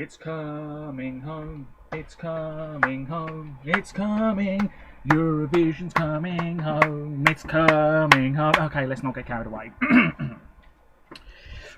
It's coming home, it's coming home, it's coming. Eurovision's coming home, it's coming home. Okay, let's not get carried away.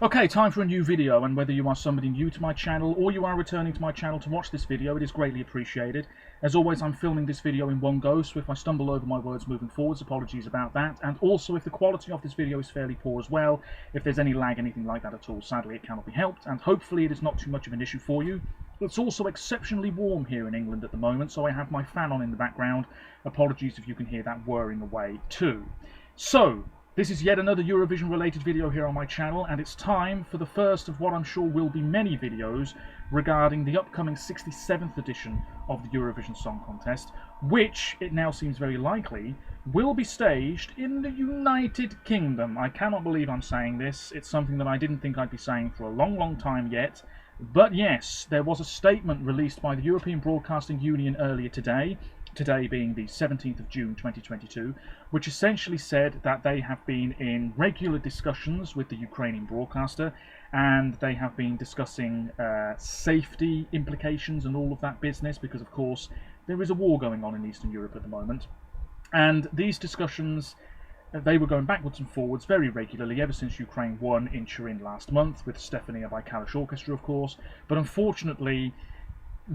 Okay, time for a new video, and whether you are somebody new to my channel or you are returning to my channel to watch this video, it is greatly appreciated. As always, I'm filming this video in one go, so if I stumble over my words moving forwards, apologies about that. And also, if the quality of this video is fairly poor as well, if there's any lag, anything like that at all, sadly it cannot be helped, and hopefully it is not too much of an issue for you. It's also exceptionally warm here in England at the moment, so I have my fan on in the background. Apologies if you can hear that whirring away too. So, this is yet another Eurovision related video here on my channel, and it's time for the first of what I'm sure will be many videos regarding the upcoming 67th edition of the Eurovision Song Contest, which, it now seems very likely, will be staged in the United Kingdom. I cannot believe I'm saying this. It's something that I didn't think I'd be saying for a long time yet. But yes, there was a statement released by the European Broadcasting Union earlier today being the 17th of June 2022, which essentially said that they have been in regular discussions with the Ukrainian broadcaster, and they have been discussing safety implications and all of that business, because of course there is a war going on in Eastern Europe at the moment. And these discussions, they were going backwards and forwards very regularly ever since Ukraine won in Turin last month, with Stefania by Kalish Orchestra of course, but unfortunately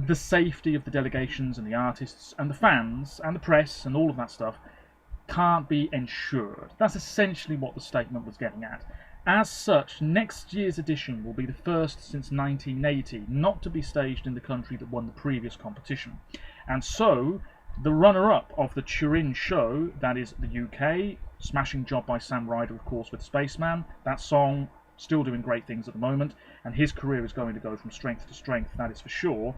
the safety of the delegations and the artists and the fans and the press and all of that stuff can't be ensured. That's essentially what the statement was getting at. As such, next year's edition will be the first since 1980 not to be staged in the country that won the previous competition. And so, the runner-up of the Turin show, that is the UK, smashing job by Sam Ryder of course with Spaceman, that song still doing great things at the moment, and his career is going to go from strength to strength, that is for sure.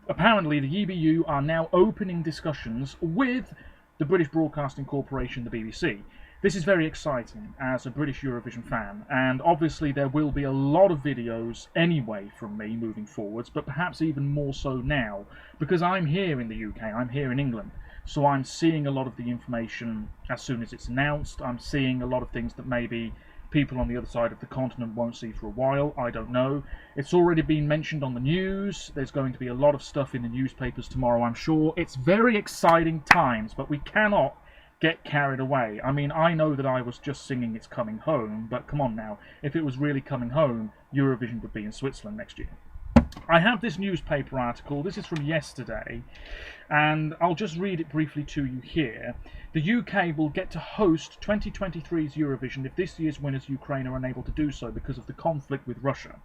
Apparently, the EBU are now opening discussions with the British Broadcasting Corporation, the BBC. This is very exciting as a British Eurovision fan, and obviously there will be a lot of videos anyway from me moving forwards, but perhaps even more so now, because I'm here in the UK, I'm here in England, so I'm seeing a lot of the information as soon as it's announced. I'm seeing a lot of things that maybe people on the other side of the continent won't see for a while, I don't know. It's already been mentioned on the news, there's going to be a lot of stuff in the newspapers tomorrow, I'm sure. It's very exciting times, but we cannot get carried away. I mean, I know that I was just singing It's Coming Home, but come on now, if it was really coming home, Eurovision would be in Switzerland next year. I have this newspaper article, this is from yesterday, and I'll just read it briefly to you here. The UK will get to host 2023's Eurovision if this year's winners Ukraine are unable to do so because of the conflict with Russia.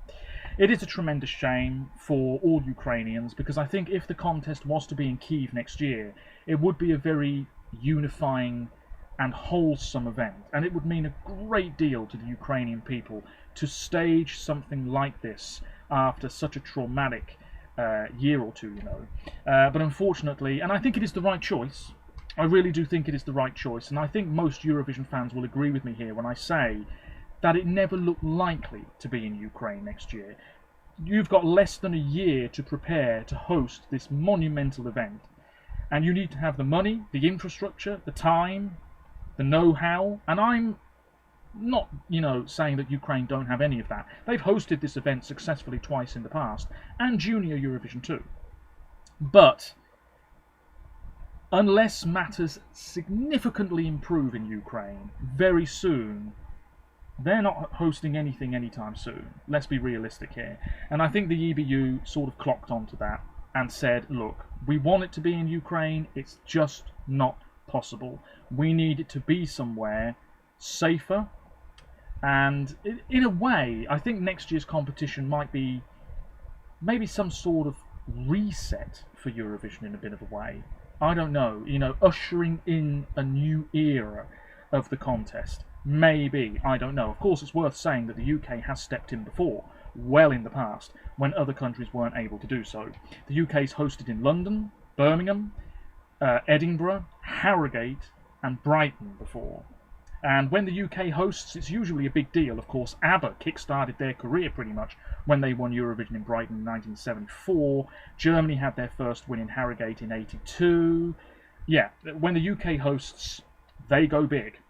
It is a tremendous shame for all Ukrainians, because I think if the contest was to be in Kyiv next year, it would be a very unifying and wholesome event, and it would mean a great deal to the Ukrainian people to stage something like this after such a traumatic year or two, you know. But unfortunately, and I think it is the right choice, I really do think it is the right choice, and I think most Eurovision fans will agree with me here when I say that it never looked likely to be in Ukraine next year. You've got less than a year to prepare to host this monumental event, and you need to have the money, the infrastructure, the time, the know-how, and I'm not, you know, saying that Ukraine don't have any of that. They've hosted this event successfully twice in the past, and Junior Eurovision too. But unless matters significantly improve in Ukraine very soon, they're not hosting anything anytime soon. Let's be realistic here. And I think the EBU sort of clocked onto that and said, look, we want it to be in Ukraine, it's just not possible. We need it to be somewhere safer. And in a way, I think next year's competition might be maybe some sort of reset for Eurovision in a bit of a way. I don't know, you know, ushering in a new era of the contest. Maybe, I don't know. Of course, it's worth saying that the UK has stepped in before, well in the past, when other countries weren't able to do so. The UK's hosted in London, Birmingham, Edinburgh, Harrogate and Brighton before. And when the UK hosts, it's usually a big deal. Of course, ABBA kick-started their career pretty much when they won Eurovision in Brighton in 1974. Germany had their first win in Harrogate in 82. Yeah, when the UK hosts, they go big.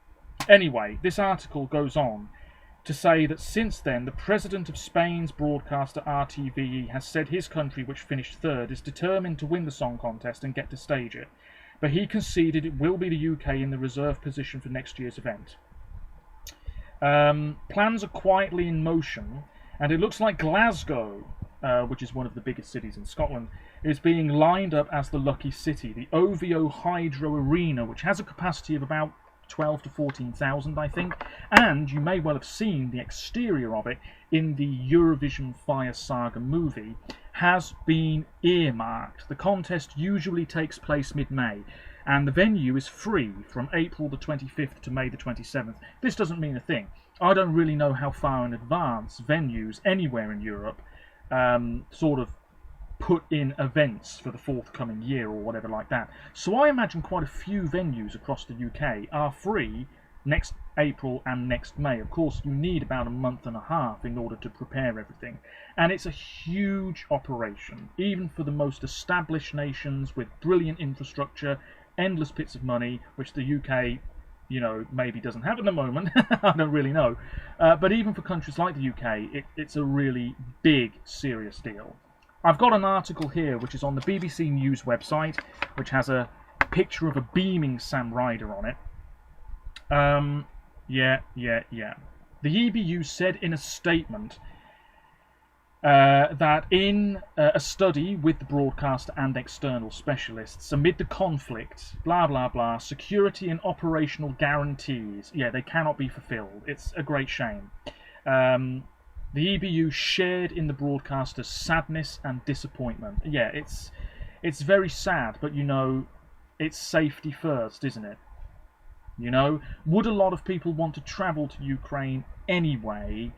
Anyway, this article goes on to say that since then, the president of Spain's broadcaster RTVE has said his country, which finished third, is determined to win the song contest and get to stage it. But he conceded it will be the UK in the reserve position for next year's event. Plans are quietly in motion, and it looks like Glasgow, which is one of the biggest cities in Scotland, is being lined up as the lucky city. The OVO Hydro Arena, which has a capacity of about 12 to 14,000, I think, and you may well have seen the exterior of it in the Eurovision Fire Saga movie, has been earmarked. The contest usually takes place mid-May, and the venue is free from April the 25th to May the 27th. This doesn't mean a thing. I don't really know how far in advance venues anywhere in Europe sort of put in events for the forthcoming year or whatever like that. So I imagine quite a few venues across the UK are free next April and next May. Of course, you need about a month and a half in order to prepare everything. And it's a huge operation, even for the most established nations with brilliant infrastructure, endless pits of money, which the UK, you know, maybe doesn't have at the moment. I don't really know. But even for countries like the UK, it's a really big, serious deal. I've got an article here which is on the BBC News website, which has a picture of a beaming Sam Ryder on it. Yeah. The EBU said in a statement that in a study with the broadcaster and external specialists, amid the conflict, blah, blah, blah, security and operational guarantees, yeah, they cannot be fulfilled. It's a great shame. The EBU shared in the broadcaster's sadness and disappointment. Yeah, it's very sad, but you know, it's safety first, isn't it? You know, would a lot of people want to travel to Ukraine anyway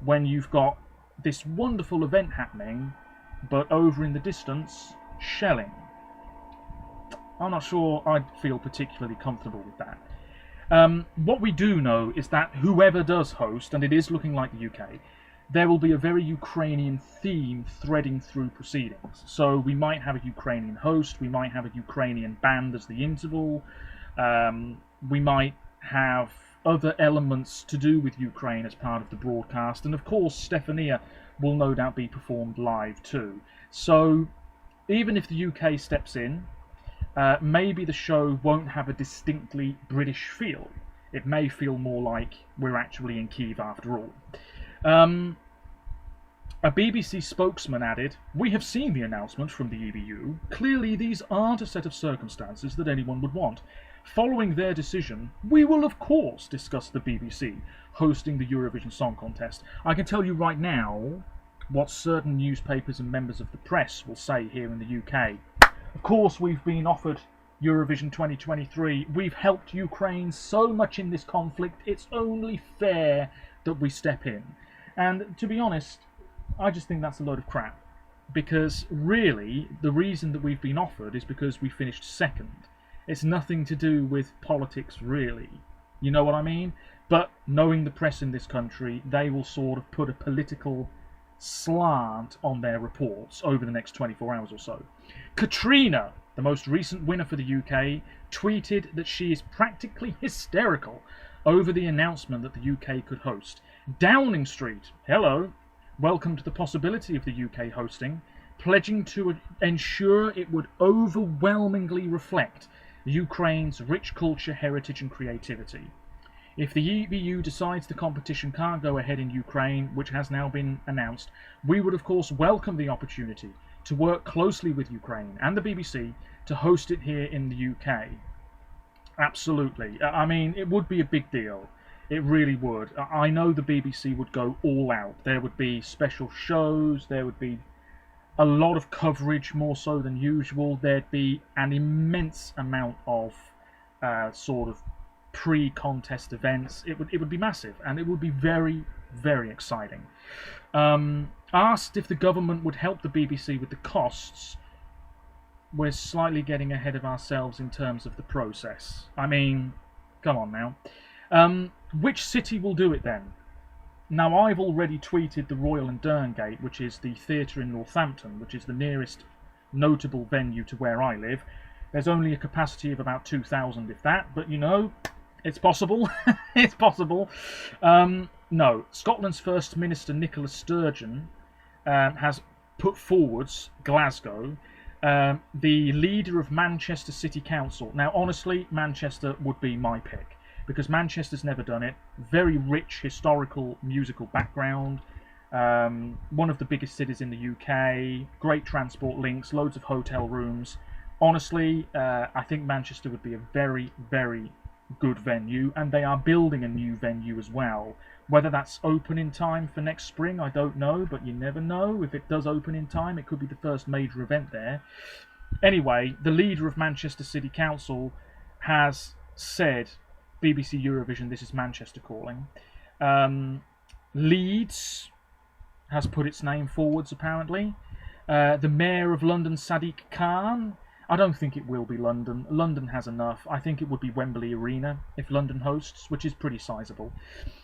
when you've got this wonderful event happening, but over in the distance, shelling? I'm not sure I'd feel particularly comfortable with that. What we do know is that whoever does host, and it is looking like the UK, there will be a very Ukrainian theme threading through proceedings. So we might have a Ukrainian host, we might have a Ukrainian band as the interval, we might have other elements to do with Ukraine as part of the broadcast, and of course Stefania will no doubt be performed live too. So even if the UK steps in, maybe the show won't have a distinctly British feel. It may feel more like we're actually in Kyiv after all. A BBC spokesman added, "We have seen the announcement from the EBU. Clearly these aren't a set of circumstances that anyone would want. Following their decision, we will of course discuss the BBC hosting the Eurovision Song Contest. I can tell you right now what certain newspapers and members of the press will say here in the UK. Of course we've been offered Eurovision 2023. We've helped Ukraine so much in this conflict, it's only fair that we step in." And to be honest, I just think that's a load of crap. Because really, the reason that we've been offered is because we finished second. It's nothing to do with politics, really. You know what I mean? But knowing the press in this country, they will sort of put a political slant on their reports over the next 24 hours or so. Katrina, the most recent winner for the UK, tweeted that she is practically hysterical over the announcement that the UK could host. Downing Street, hello, welcomed the possibility of the UK hosting, pledging to ensure it would overwhelmingly reflect Ukraine's rich culture, heritage and creativity. If the EBU decides the competition can't go ahead in Ukraine, which has now been announced, we would of course welcome the opportunity to work closely with Ukraine and the BBC to host it here in the UK. Absolutely. I mean, it would be a big deal. It really would. I know the BBC would go all out. There would be special shows, there would be a lot of coverage, more so than usual. There'd be an immense amount of sort of pre-contest events. It would be massive, and it would be very, very exciting. Asked if the government would help the BBC with the costs, we're slightly getting ahead of ourselves in terms of the process. I mean, come on now. Which city will do it then? Now, I've already tweeted the Royal and Derngate, which is the theatre in Northampton, which is the nearest notable venue to where I live. There's only a capacity of about 2,000, if that, but you know, it's possible. It's possible. No, Scotland's First Minister Nicola Sturgeon has put forwards Glasgow. The leader of Manchester City Council. Now, honestly, Manchester would be my pick because Manchester's never done it. Very rich historical musical background. One of the biggest cities in the UK. Great transport links. Loads of hotel rooms. Honestly, I think Manchester would be a very, very good venue, and they are building a new venue as well. Whether that's open in time for next spring, I don't know, but you never know. If it does open in time, it could be the first major event there. Anyway, the leader of Manchester City Council has said, BBC Eurovision, this is Manchester calling. Leeds has put its name forwards, apparently. The Mayor of London, Sadiq Khan. I don't think it will be London. London has enough. I think it would be Wembley Arena if London hosts, which is pretty sizable.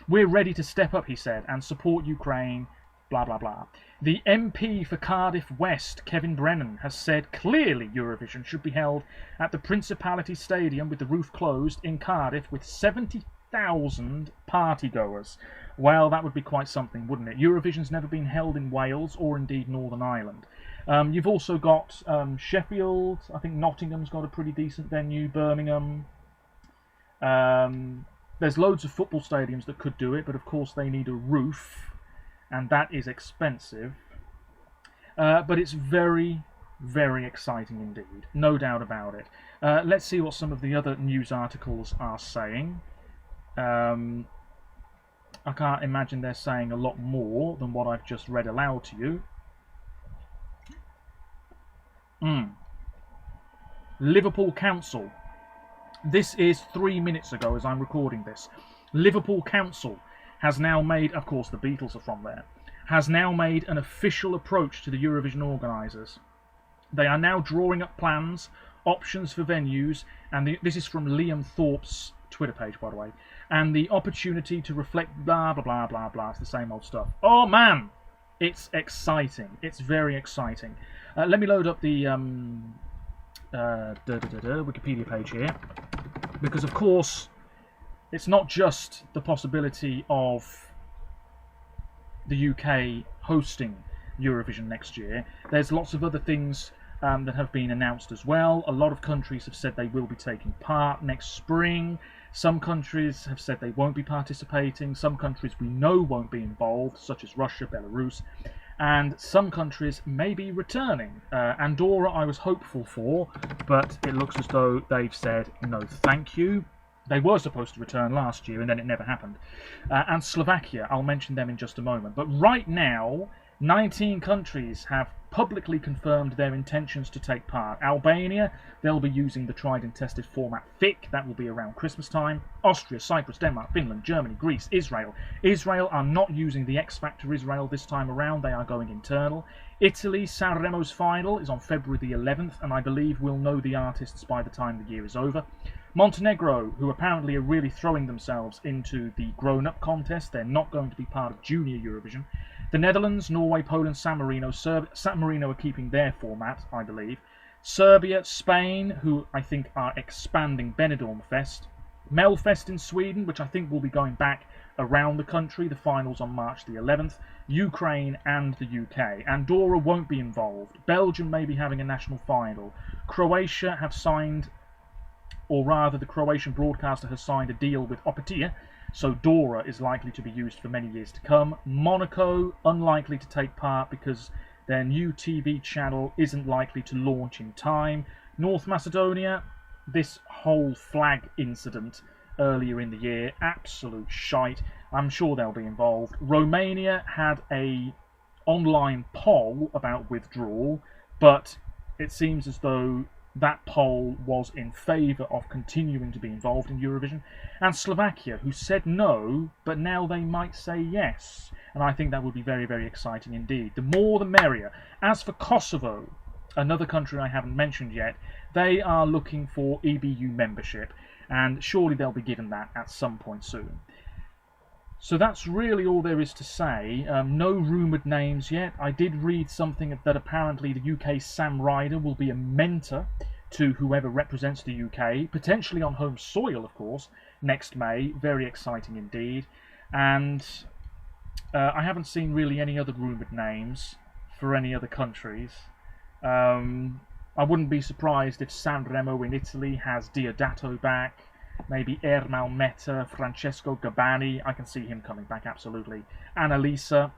We're ready to step up, he said, and support Ukraine, blah, blah, blah. The MP for Cardiff West, Kevin Brennan, has said clearly Eurovision should be held at the Principality Stadium with the roof closed in Cardiff with 70,000 partygoers. Well, that would be quite something, wouldn't it? Eurovision's never been held in Wales or indeed Northern Ireland. You've also got Sheffield. I think Nottingham's got a pretty decent venue. Birmingham. There's loads of football stadiums that could do it, but of course they need a roof, and that is expensive. But it's very, very exciting indeed. No doubt about it. Let's see what some of the other news articles are saying. I can't imagine they're saying a lot more than what I've just read aloud to you. Liverpool Council. This is 3 minutes ago as I'm recording this. Liverpool Council has now made, of course the Beatles are from there, has now made an official approach to the Eurovision organisers. They are now drawing up plans, options for venues, and this is from Liam Thorpe's Twitter page, by the way, and the opportunity to reflect blah, blah, blah, blah, blah. It's the same old stuff. Oh man! It's exciting. It's very exciting. Let me load up the Wikipedia page here, because of course it's not just the possibility of the UK hosting Eurovision next year. There's lots of other things that have been announced as well. A lot of countries have said they will be taking part next spring. Some countries have said they won't be participating. Some countries we know won't be involved, such as Russia, Belarus. And some countries may be returning. Andorra I was hopeful for, but it looks as though they've said no thank you. They were supposed to return last year and then it never happened. And Slovakia, I'll mention them in just a moment. But right now, 19 countries have publicly confirmed their intentions to take part. Albania, they'll be using the tried and tested format FIC, that will be around Christmas time. Austria, Cyprus, Denmark, Finland, Germany, Greece, Israel. Israel are not using the X Factor Israel this time around, they are going internal. Italy, Sanremo's final is on February the 11th, and I believe we'll know the artists by the time the year is over. Montenegro, who apparently are really throwing themselves into the grown-up contest, they're not going to be part of Junior Eurovision. The Netherlands, Norway, Poland, San Marino. San Marino are keeping their format, I believe. Serbia, Spain, who I think are expanding Benidorm Fest. Melfest in Sweden, which I think will be going back around the country. The finals on March the 11th. Ukraine and the UK. Andorra won't be involved. Belgium may be having a national final. Croatia have signed, or rather the Croatian broadcaster has signed a deal with Operatia, so Dora is likely to be used for many years to come. Monaco, unlikely to take part because their new TV channel isn't likely to launch in time. North Macedonia, this whole flag incident earlier in the year, absolute shite. I'm sure they'll be involved. Romania had a online poll about withdrawal, but it seems as though that poll was in favour of continuing to be involved in Eurovision. And Slovakia, who said no, but now they might say yes. And I think that would be very, very exciting indeed. The more the merrier. As for Kosovo, another country I haven't mentioned yet, they are looking for EBU membership, and surely they'll be given that at some point soon. So that's really all there is to say. No rumoured names yet. I did read something that apparently the UK's Sam Ryder will be a mentor to whoever represents the UK, potentially on home soil, of course, next May. Very exciting indeed. And I haven't seen really any other rumoured names for any other countries. I wouldn't be surprised if Sanremo in Italy has Diodato back, maybe Ermal Meta, Francesco Gabbani. I can see him coming back, absolutely. Annalisa.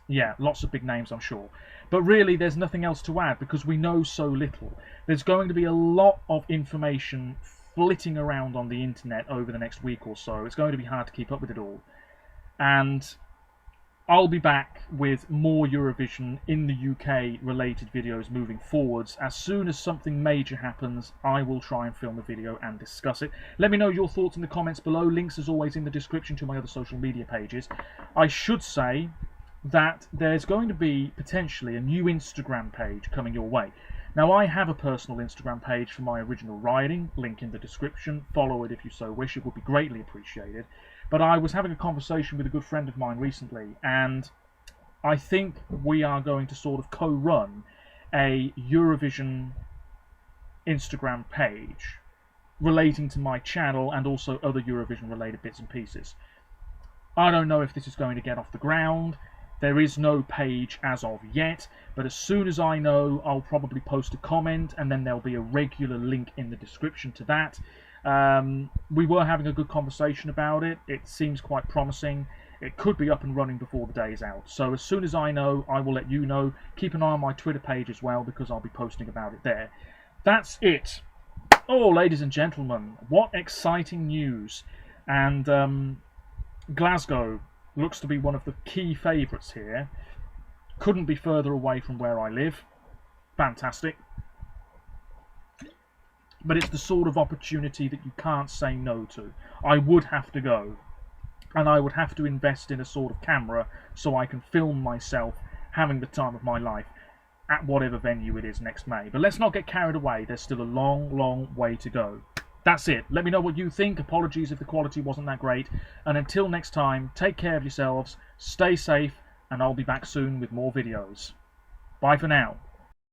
Yeah, lots of big names, I'm sure. But really, there's nothing else to add because we know so little. There's going to be a lot of information flitting around on the internet over the next week or so. It's going to be hard to keep up with it all. And I'll be back with more Eurovision in the UK related videos moving forwards. As soon as something major happens, I will try and film a video and discuss it. Let me know your thoughts in the comments below. Links as always in the description to my other social media pages. I should say that there's going to be potentially a new Instagram page coming your way. Now, I have a personal Instagram page for my original riding, link in the description. Follow it if you so wish, it would be greatly appreciated. But I was having a conversation with a good friend of mine recently, and I think we are going to sort of co-run a Eurovision Instagram page relating to my channel and also other Eurovision related bits and pieces. I don't know if this is going to get off the ground. There is no page as of yet, but as soon as I know, I'll probably post a comment and then there'll be a regular link in the description to that. We were having a good conversation about it. It seems quite promising. It could be up and running before the day is out. So as soon as I know, I will let you know. Keep an eye on my Twitter page as well because I'll be posting about it there. That's it. Oh, ladies and gentlemen, what exciting news. And Glasgow looks to be one of the key favourites here. Couldn't be further away from where I live. Fantastic. But it's the sort of opportunity that you can't say no to. I would have to go. And I would have to invest in a sort of camera so I can film myself having the time of my life at whatever venue it is next May. But let's not get carried away. There's still a long, long way to go. That's it. Let me know what you think. Apologies if the quality wasn't that great. And until next time, take care of yourselves, stay safe, and I'll be back soon with more videos. Bye for now.